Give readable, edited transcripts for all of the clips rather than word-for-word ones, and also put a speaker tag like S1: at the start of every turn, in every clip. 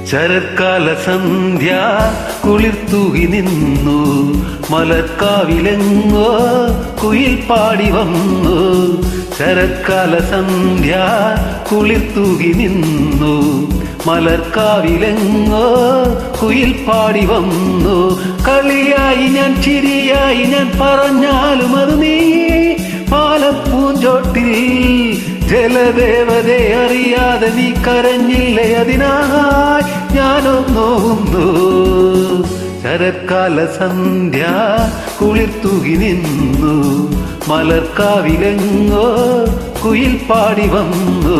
S1: ശരത്കാല സന്ധ്യ കുളിർത്തൂകി നിന്നു, മലർക്കാവിലെങ്ങോ കുയിൽ പാടി വന്നു. ശരത്കാല സന്ധ്യ കുളിർത്തൂകി നിന്നു, മലർക്കാവിലെങ്ങോ കുയിൽ പാടി വന്നു. കളിയായി ഞാൻ ചിരിയായി ഞാൻ പറഞ്ഞാലും അത് നീ പാലപ്പൂഞ്ചോട്ടിൽ ജലദേവതയെ അറിയാതെ നീ കരഞ്ഞില്ലേ, അതിനായി ഞാനൊന്നോന്നു. ശരത്കാല സന്ധ്യ കുളിർത്തൂകി നിന്നു, മലർക്കാവിലെങ്ങോ കുയിൽ പാടി വന്നു.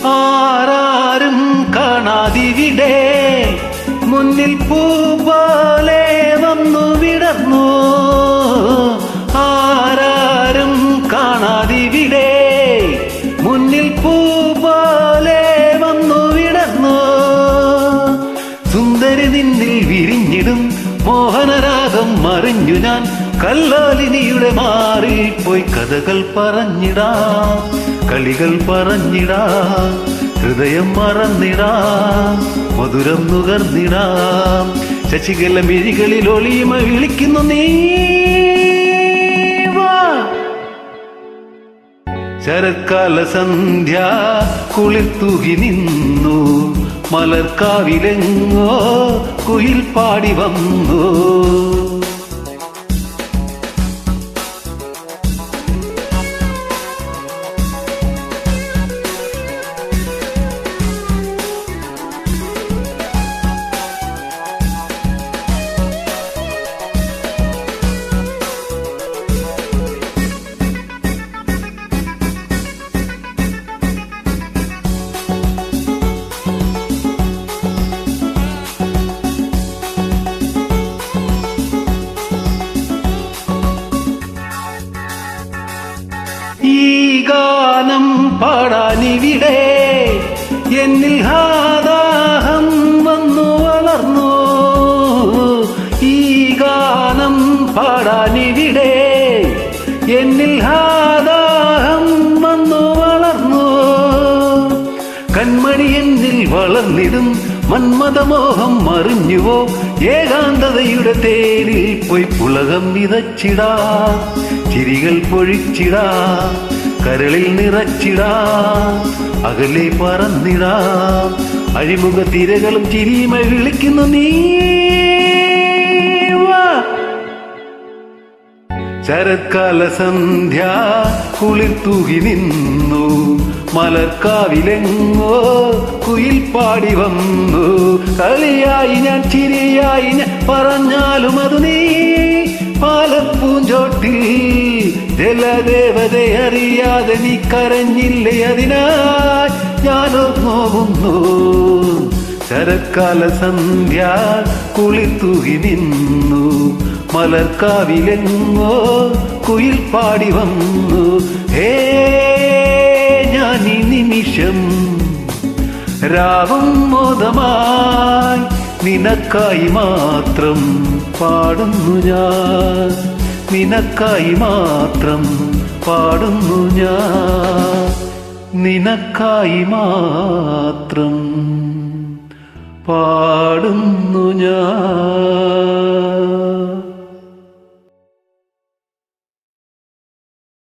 S1: ആരാരും കാണാതിവിടെ മുന്നിൽ പൂ പോലെ വന്നു വിടർന്നു. ആരാരും കാണാതിവിടെ മുന്നിൽ പൂ പോലെ വന്നു വിടർന്നു. സുന്ദരി നിന്നിൽ വിരിഞ്ഞിടും മോഹനരാഗം മറിഞ്ഞു ഞാൻ കല്ലോലിനിയുടെ മാറിൽ പോയി കഥകൾ പറഞ്ഞിടാം, കളികൾ പറഞ്ഞിടാം, ഹൃദയം മറന്നിടാം, മധുരം നുകർന്നിടാം. ശശികല മിഴികളിൽ ഒളിയുമ വിളിക്കുന്നു നീ വാ. ശരത്കാല സന്ധ്യ കുളിർത്തൂകി നിന്നു, മലർക്കാവിലെങ്ങോ കുയിൽ പാടി വന്നു. ഈ ഗാനം പാടാനിവിടെ എന്നിൽ ഹാദാഹം വന്നു വളർന്നു. ഈ ഗാനം പാടാനിവിടെ എന്നിൽ ഹാദാഹം വന്നു വളർന്നു. കൺമണി എന്നിൽ വളർന്നിടും മന്മഥമോഹം മറിഞ്ഞുവോ, ഏകാന്തതയുടെ തേരിൽ പോയി പുളകം വിതച്ചിടാ, ചിരികൾ പൊഴിച്ചിടാ, കരളിൽ നിറച്ചിടാം, അകലെ പറന്നിടാം. അഴിമുഖ തിരകളും ചിരിയുമ വിളിക്കുന്നു നീ വാ. ശരത്കാല സന്ധ്യ കുളിർത്തൂകി നിന്നു, മലർക്കാവിലെങ്ങോ കുയിൽ പാടി വന്നു. കളിയായി ഞാൻ ചിരിയായി ഞാൻ പറഞ്ഞാലും അത് നീ പാലപ്പൂഞ്ചോട്ടിൽ ജലദേവതയെ അറിയാതെ നീ കരഞ്ഞില്ലേ, അതിനായി ഞാനൊന്നോന്നു. ശരത്കാല സന്ധ്യ കുളിർത്തൂകി നിന്നു, മലർക്കാവിലെങ്ങോ കുയിൽ പാടി വന്നു. ഹേ ഞാൻ ഈ നിമിഷം രാവും മോദമായി നിനക്കായി മാത്രം പാടുന്നു ഞാൻ, നിനക്കായി മാത്രം പാടുന്നു ഞാൻ, നിനക്കായി മാത്രം പാടുന്നു ഞാൻ.